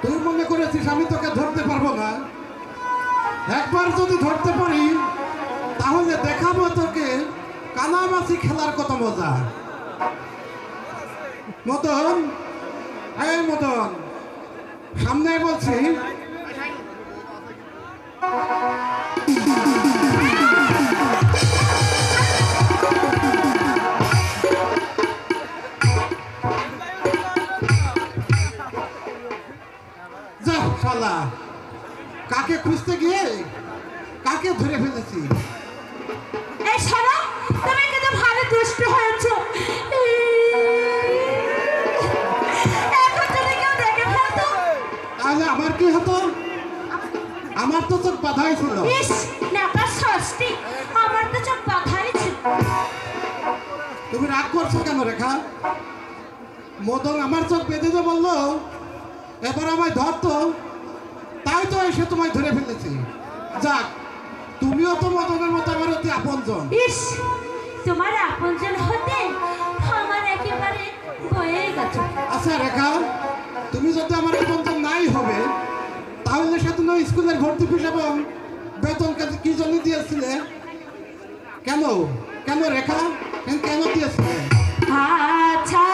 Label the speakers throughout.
Speaker 1: তুই মনে করেছিস আমি তোকে ধরতে পারবো না? একবার যদি ধরতে পারি তাহলে দেখাবো তোকে কানামাছি খেলার কত মজা। মদন, এই মদন, সামনে বলছি। শালা, কাকে খুঁজতে গিয়ে কাকে ধরে ফেলেছি।
Speaker 2: এই শালা, তুমি কিন্তু ভালো দুষ্ট হয়েছো। এখন যদি কেউ দেখে ফেলতো
Speaker 1: তাহলে আমার কি হতো? আমার তো চোখ বাধাই ছিল।
Speaker 2: ইস, নেতা ষষ্ঠী, আমার তো চোখ বাধাই ছিল।
Speaker 1: তুমি রাগ করছো কেন রেখা? মদন আমার চোখ বেঁধে যে বললো এবার আমায় ধরতো, তাই তো এসে তোমায় ধরে ফেলেছি। যাক, তুমিও তো মদনের মতো আমার অতি আপনজন।
Speaker 2: ইস, তোমার আপনজন হতে আমার একেবারে বয়ে গেছে।
Speaker 1: আচ্ছা রেখা, তুমি যদি আমার আপনজন নাই হবে তাহলে সেদিন স্কুলের ভর্তি ফিস এবং বেতন কি জন্য দিয়েছিলে? কেন কেন রেখা, কেন দিয়েছিলে?
Speaker 2: আচ্ছা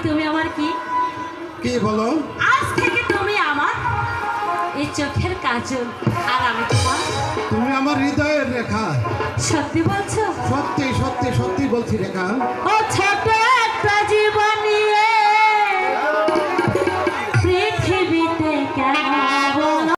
Speaker 2: তুমি আমার কি?
Speaker 1: কি বলো?
Speaker 2: আজ থেকে তুমি আমার এই চোখের কাজল, আর আমি তোমার।
Speaker 1: তুমি আমার হৃদয়ের রেখা।
Speaker 2: সত্যি বলছো?
Speaker 1: সত্যি সত্যি সত্যি বলছি রেখা।
Speaker 2: ও ছোট একটা জীবন নিয়ে পৃথিবীতে কেন বলো?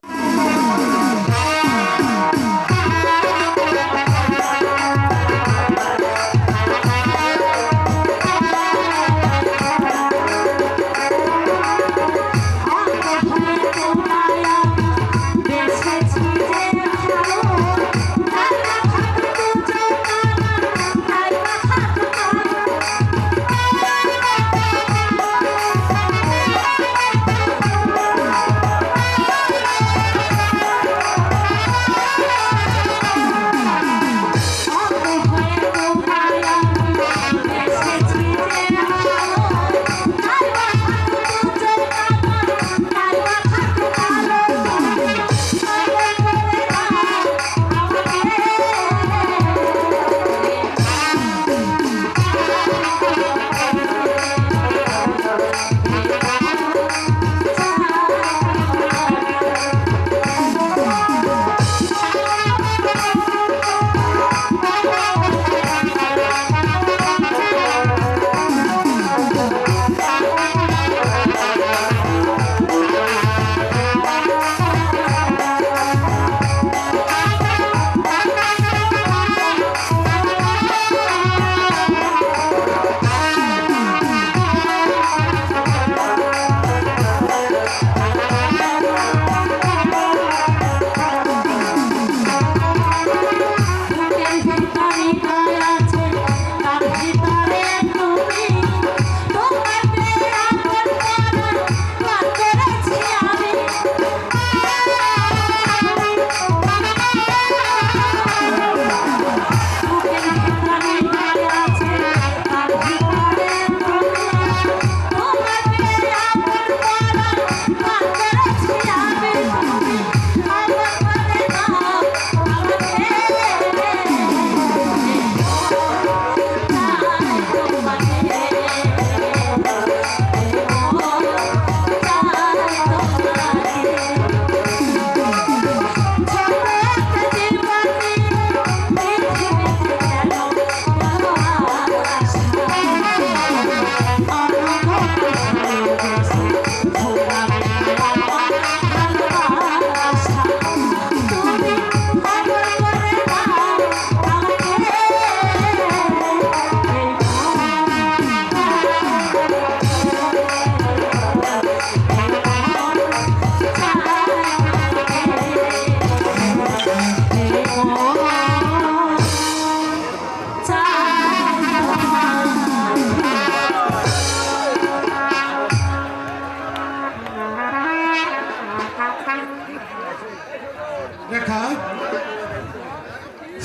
Speaker 1: রেখা,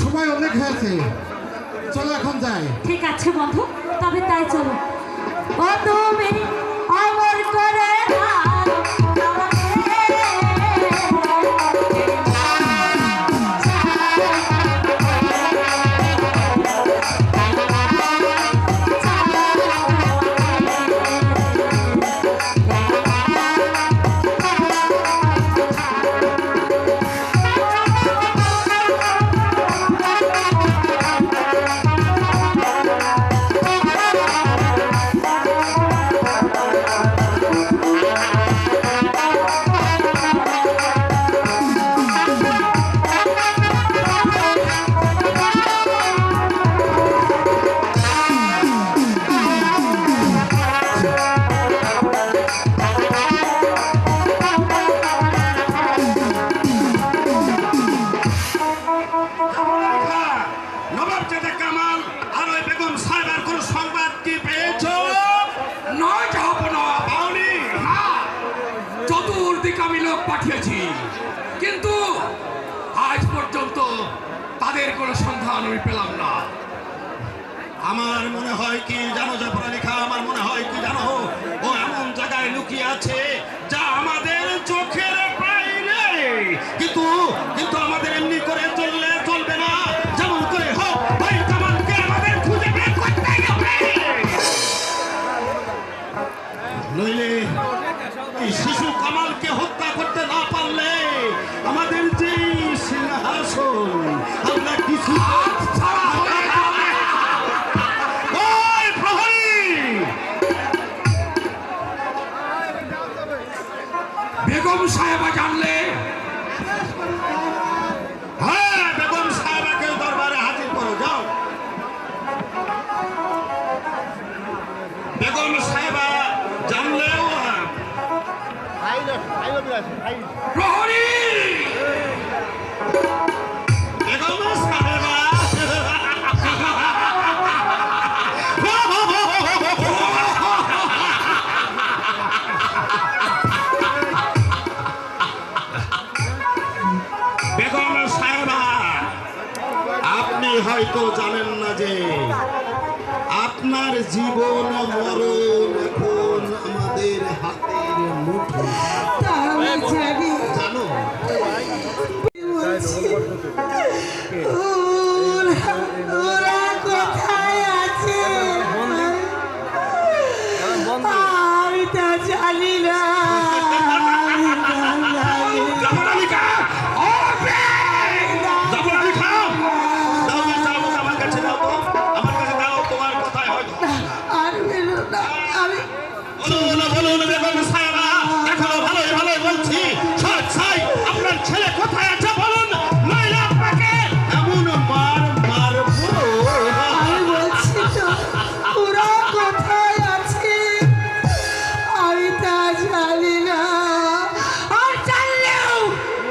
Speaker 1: সময় অনেক হয়েছে, চলো এখন যাই।
Speaker 2: ঠিক আছে বন্ধু, তবে তাই চলো। ও তুমি অমর করে দাও আমাকে।
Speaker 3: চতুর্দিকে আমি লোক পাঠিয়েছি, কিন্তু আজ পর্যন্ত তাদের কোনো সন্ধান আমি পেলাম না।
Speaker 4: আমার মনে হয় কি জানো জাফরালিখা, আমার মনে হয় কি জানো, ও এমন জায়গায় লুকিয়ে আছে যা আমাদের চোখের বাইরে। কিন্তু কিন্তু আমাদের এমনি করে চললে চলবে না, যেমন করে হোক ওই জামালকে আমাদের খুঁজে বের করতে হবে।
Speaker 3: প্রহরী
Speaker 4: বেগম সাহেবা বেগম সাহেবা আপনি হয়তো জানেন না যে আপনার জীবন মরণ এখন আমাদের হাতের মুঠোয়।
Speaker 2: তা আমি জানি।
Speaker 4: জানো
Speaker 2: ওরা কোথায় আছে আমি তা জানি না।
Speaker 4: জাফরালিকা জাফরালিকা দাও দাও আমার কাছে দাও তো আমার কাছে দাও তোমার কথাই হয়তো
Speaker 2: আর বেরো না আমি
Speaker 4: বলো না বেগম সাহেবা এখনো ভালোই ভালোই বলছি সৎ সাই আপনার ছেলে কোথায় আছে বলুন নইলে আপনাকে এমন মার মারবো
Speaker 2: আমি বলছি তো ওরা কোথায় আছে আমি তা জানি না। আর জানলেও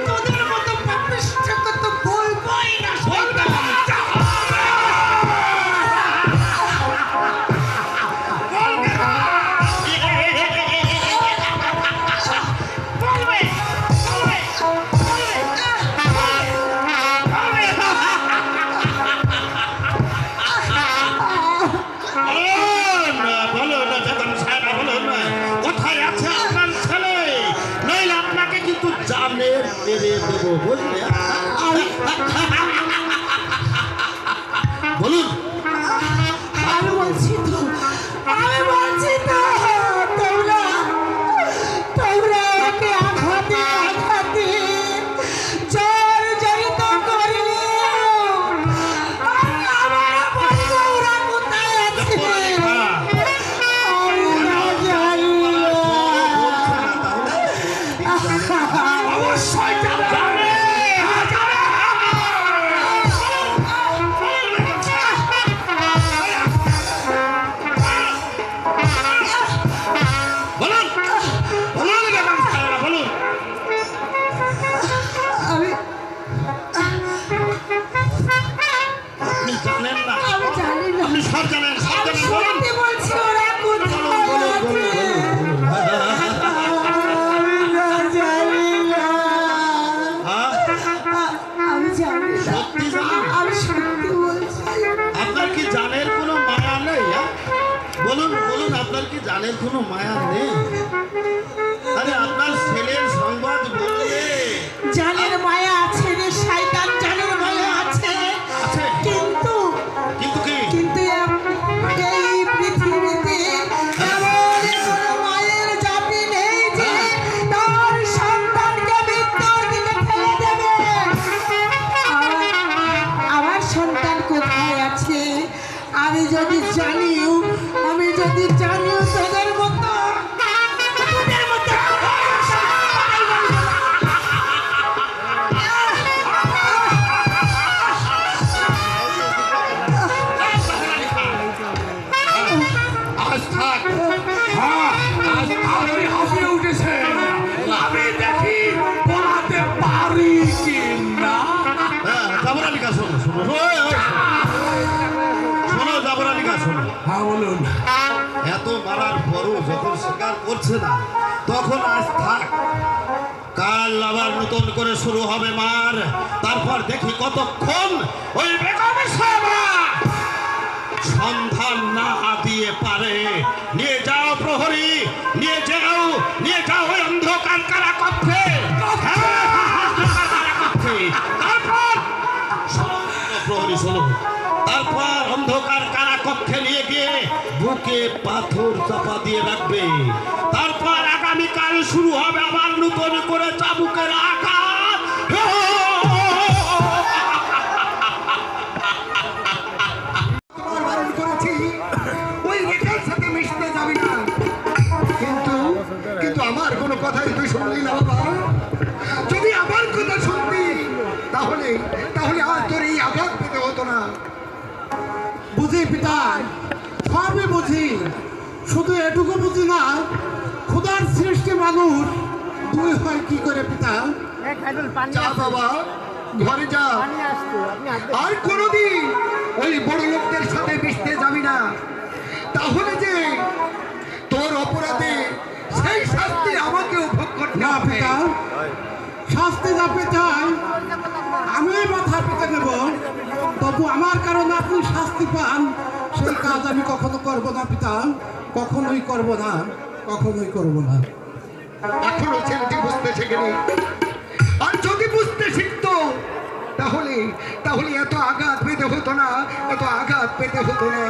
Speaker 2: তোদের মতো পাপিষ্ঠকে তো বলবোই না।
Speaker 4: বলবে না। বলো না বেগম সাহেবা বলো না কোথায় আছে আপনার ছেলে নইলে আপনাকে কিন্তু জানে মেরে দেবো বুঝলে বলুন
Speaker 2: আমি বলছি তো তোমরা ওকে আঘাতে আঘাতে জর্জরিত করলে আমার বলবো ওরা কোথায় আছে আমি না জানি না।
Speaker 3: অবশ্যই জানে
Speaker 4: বলুন বলুন বেগম সাহেবা বলুন
Speaker 2: আমি
Speaker 4: আপনি জানেন না
Speaker 2: আমি জানি না।
Speaker 4: আপনি সব জানেন
Speaker 2: আমি
Speaker 4: বলুন
Speaker 2: সত্যি বলছি ওরা কোথায় আছে আমি না জানি না।
Speaker 4: হ্যাঁ
Speaker 2: আমি জানি না।
Speaker 4: সত্যি জানেন?
Speaker 2: আমি সত্যি বলছি।
Speaker 4: আপনার কি জানের কোনো মায়া নেই বলুন বলুন আপনার কি জানের কোনো মায়া নেই আরে আপনার ছেলের সংবাদ বললে
Speaker 2: জানের মায়া আছে রে শয়তান, জানের মায়া আছে।
Speaker 4: আছে
Speaker 2: কিন্তু
Speaker 4: কিন্তু কি
Speaker 2: এই পৃথিবীতে এমন কোনো মায়ের জাতি নেই যে তার সন্তানকে মৃত্যুর দিকে ফেলে দেবে। আমার সন্তান কোথায় আছে আমি যদি জানিও তোদের মতো
Speaker 3: আজ থাক হ্যাঁ আজ আলোয় হাঁপিয়ে উঠেছে আমি দেখি পড়াতে পারি কি না
Speaker 4: জাবরালিকা শোনো শোনো শোনো জাবরালিকা শোনো
Speaker 3: হ্যাঁ বলুন
Speaker 4: এত মারার পরও যখন স্বীকার করছে না তখন আজ থাক কাল আবার নতুন করে শুরু হবে মার তারপর দেখি কতক্ষণ ওই বেগম সাহেবা সন্ধান না দিয়ে পারে নিয়ে যাও প্রহরী নিয়ে যাও ওই অন্ধকার কারাকক্ষে তারপর প্রহরী শোনো তারপর অন্ধকার কারাকক্ষে নিয়ে গিয়ে বুকে পাথর চাপা দিয়ে রাখবে তারপর আগামীকাল শুরু হবে আবার নতুন করে চাবুকের আঘাত
Speaker 1: বারণ করেছি ওই মেয়েটার সাথে মিশতে যাবি না কিন্তু আমার কোনো কথাই তুই শুনলি না বাবা যদি আমার কথা শুনতি তাহলে আজ তোর এই আঘাত পেতে হতো না বুঝি পিতা সবই বুঝি শুধু এটুকু বুঝি না ক্ষুধার সৃষ্টি মানুষ দুই হয় কি করে পিতা?
Speaker 5: যা বাবা, ঘরে যা। আর কোনোদিন ওই বড় লোকদের সাথে মিশতে যাবি না, তাহলে যে তোর অপরাধে সেই শাস্তি আমাকেও ভোগ করতে
Speaker 1: না
Speaker 5: হবে।
Speaker 1: পিতা, শাস্তি যা পেতে হয় আমি মাথা পেতে নেব, তবু আমার কারণে আপনি শাস্তি পান সেই কাজ আমি কখনো করব না পিতা, কখনোই করব না, কখনোই করব না।
Speaker 5: এখনো ছেলেটি বুঝতে শেখেনি, আর যদি বুঝতে শিখতো তাহলে তাহলে এত আঘাত পেতে হতো না, এত আঘাত পেতে হতো না।